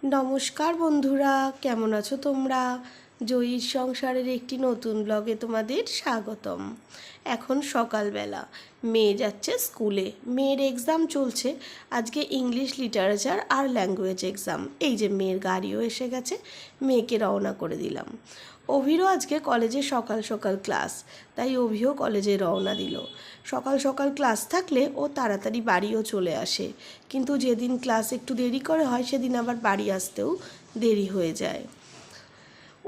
নমস্কার বন্ধুরা, কেমন আছো তোমরা? জয়ীর সংসারের একটি নতুন ব্লগে তোমাদের স্বাগতম। এখন সকালবেলা, মেয়ে যাচ্ছে স্কুলে। মেয়ের এক্সাম চলছে আজকে, ইংলিশ লিটারেচার আর ল্যাঙ্গুয়েজ এক্সাম। এই যে মেয়ের গাড়িও এসে গেছে, মেয়েকে রওনা করে দিলাম। অভিরও আজকে কলেজে সকাল সকাল ক্লাস, তাই অভিও কলেজে রওনা দিল। সকাল সকাল ক্লাস থাকলে ও তাড়াতাড়ি বাড়িও চলে আসে, কিন্তু যেদিন ক্লাস একটু দেরি করে হয় সেদিন আবার বাড়ি আসতেও দেরি হয়ে যায়।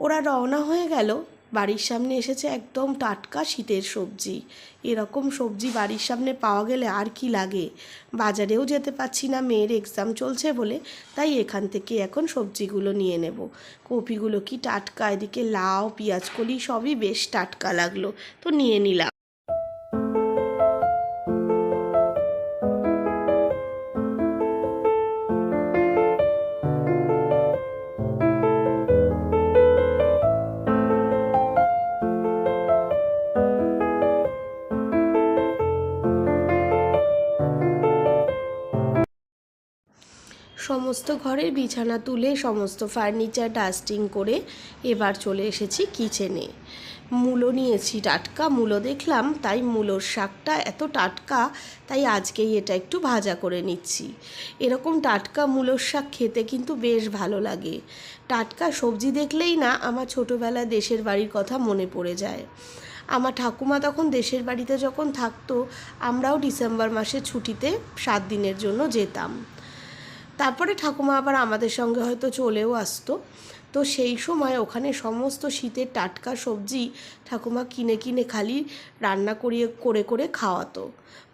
ওরা রওনা হয়ে গেল। বাড়ির সামনে এসেছে একদম টাটকা শীতের সবজি। এরকম সবজি বাড়ির সামনে পাওয়া গেলে আর কি লাগে। বাজারেও যেতে পারছি না মেয়ের এক্সাম চলছে বলে, তাই এখান থেকে এখন সবজিগুলো নিয়ে নেব। কপিগুলো কি টাটকা, এদিকে লাউ পেঁয়াজকলি সবই বেশ টাটকা লাগলো, তো নিয়ে নিলাম। সমস্ত ঘরের বিছানা তুলে সমস্ত ফার্নিচার ডাস্টিং করে এবার চলে এসেছি কিচেনে। মূলো নিয়েছি, টাটকা মূলো দেখলাম, তাই মূলোর শাকটা এত টাটকা, তাই আজকেই এটা একটু ভাজা করে নিচ্ছি। এরকম টাটকা মূলোর শাক খেতে কিন্তু বেশ ভালো লাগে। টাটকা সবজি দেখলেই না আমার ছোটোবেলায় দেশের বাড়ির কথা মনে পড়ে যায়। আমার ঠাকুমা তখন দেশের বাড়িতে যখন থাকতো, আমরাও ডিসেম্বর মাসে ছুটিতে 7 দিনের জন্য যেতাম। তারপরে ঠাকুমা আবার আমাদের সঙ্গে হয়তো চলেও আসতো। তো সেই সময় ওখানে সমস্ত শীতের টাটকা সবজি ঠাকুমা কিনে কিনে খালি রান্না করে করে খাওয়াতো।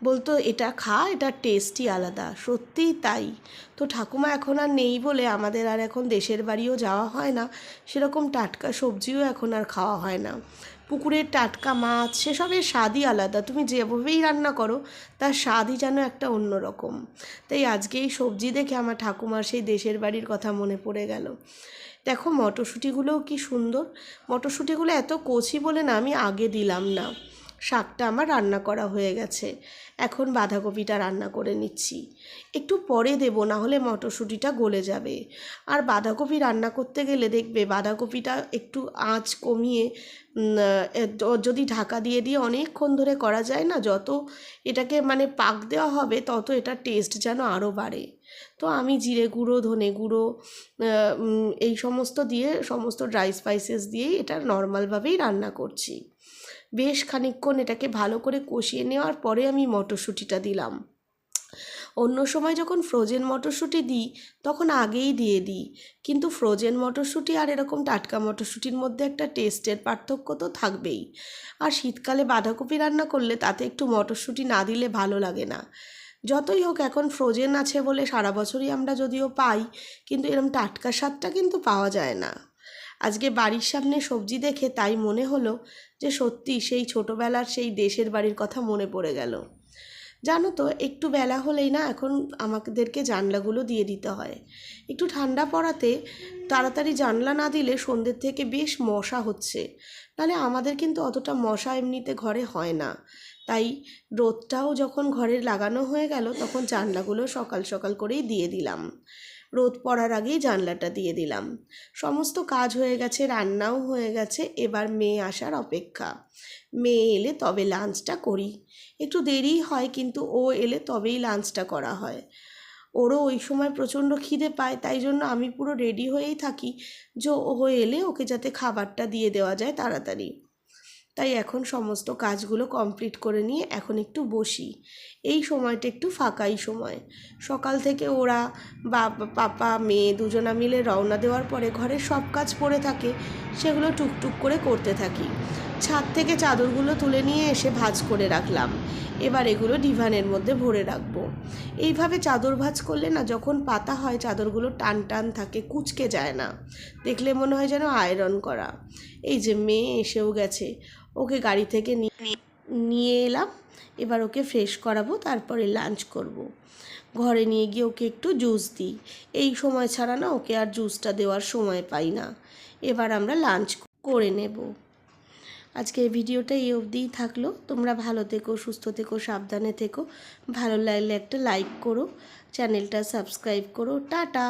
বলতো এটা খা, এটা টেস্টই আলাদা। সত্যিই তাই। তো ঠাকুমা এখন আর নেই বলে আমাদের আর এখন দেশের বাড়িও যাওয়া হয় না, সেরকম টাটকা সবজিও এখন আর খাওয়া হয় না। পুকুরের টাটকা মাছ, সেসবের স্বাদই আলাদা। তুমি যেভাবেই রান্না করো তার স্বাদই যেন একটা অন্যরকম। তাই আজকে এই সবজি দেখে আমার ঠাকুমার সেই দেশের বাড়ির কথা মনে পড়ে গেল। দেখো মটরশুঁটিগুলোও কি সুন্দর। মটরশুঁটিগুলো এত কচি বলে না আমি আগে দিলাম না। শাকটা আমার রান্না করা হয়ে গেছে, এখন বাঁধাকপিটা রান্না করে নিচ্ছি। একটু পরে দেব, না হলে মটরশুঁটিটা গলে যাবে। আর বাঁধাকপি রান্না করতে গেলে দেখবে বাঁধাকপিটা একটু আঁচ কমিয়ে যদি ঢাকা দিয়ে দিয়ে অনেকক্ষণ ধরে করা যায় না, যত এটাকে মানে পাক দেওয়া হবে তত এটার টেস্ট যেন আরও বাড়ে। তো আমি জিরে গুঁড়ো, ধনে গুঁড়ো, এই সমস্ত দিয়ে, সমস্ত ড্রাই স্পাইসেস দিয়েই এটা নর্মালভাবেই রান্না করছি। বেশ খানিকক্ষণ এটাকে ভালো করে কষিয়ে নেওয়ার পরে আমি মটরশুঁটিটা দিলাম। অন্য সময় যখন ফ্রোজেন মটরশুঁটি দিই তখন আগেই দিয়ে দিই, কিন্তু ফ্রোজেন মটরশুঁটি আর এরকম টাটকা মটরশুঁটির মধ্যে একটা টেস্টের পার্থক্য তো থাকবেই। আর শীতকালে বাঁধাকপি রান্না করলে তাতে একটু মটরশুঁটি না দিলে ভালো লাগে না। যতই হোক এখন ফ্রোজেন আছে বলে সারা বছরই আমরা যদিও পাই, কিন্তু এরকম টাটকা স্বাদটা কিন্তু পাওয়া যায় না। আজকে বাড়ির সামনে সবজি দেখে তাই মনে হলো যে সত্যি সেই ছোটোবেলার সেই দেশের বাড়ির কথা মনে পড়ে গেল। জানো তো, একটু বেলা হলেই না এখন আমাদেরকে জানলাগুলো দিয়ে দিতে হয়। একটু ঠান্ডা পড়াতে তাড়াতাড়ি জানলা না দিলে সন্ধ্যের থেকে বেশ মশা হচ্ছে। নাহলে আমাদের কিন্তু অতটা মশা এমনিতে ঘরে হয় না। তাই রোদটাও যখন ঘরে লাগানো হয়ে গেল তখন জানলাগুলো সকাল সকাল করেই দিয়ে দিলাম। রোদ পড়ার আগেই জানলাটা দিয়ে দিলাম। সমস্ত কাজ হয়ে গেছে, রান্নাও হয়ে গেছে, এবার মেয়ে আসার অপেক্ষা। মেয়ে এলে তবে লাঞ্চটা করি। একটু দেরি হয়, কিন্তু ও এলে তবেই লাঞ্চটা করা হয়। ওরও ওই সময় প্রচণ্ড খিদে পায়, তাই জন্য আমি পুরো রেডি হয়েই থাকি যে ও এলে ওকে যাতে খাবারটা দিয়ে দেওয়া যায় তাড়াতাড়ি। তাই এখন সমস্ত কাজগুলো কমপ্লিট করে নিয়ে এখন একটু বসি। এই সময়টা একটু ফাঁকাই সময়। সকাল থেকে ওরা পাপা মেয়ে দুজনা মিলে রওনা দেওয়ার পরে ঘরের সব কাজ পড়ে থাকে, সেগুলো টুকটুক করে করতে থাকি। ছাদ থেকে চাদরগুলো তুলে নিয়ে এসে ভাঁজ করে রাখলাম। এবার এগুলো ডিভানের মধ্যে ভরে রাখবো। এইভাবে চাদর ভাঁজ করলে না যখন পাতা হয় চাদরগুলো টান টান থাকে, কুঁচকে যায় না, দেখলে মনে হয় যেন আয়রন করা। এই যে মেয়ে এসেও গেছে, ওকে গাড়ি থেকে নিয়ে এলাম। এবার ওকে ফ্রেশ করাবো, তারপরে লাঞ্চ করব। ঘরে নিয়ে গিয়ে ওকে একটু জুস দিই। এই সময় ছাড়া না ওকে আর জুসটা দেওয়ার সময় পাই না। এবার আমরা লাঞ্চ করে নেব। আজকে এই ভিডিওটা এই অবধিই থাকলো। তোমরা ভালো থেকো, সুস্থ থেকো, সাবধানে থেকো। ভালো লাগলে একটা লাইক করো, চ্যানেলটা সাবস্ক্রাইব করো। টাটা।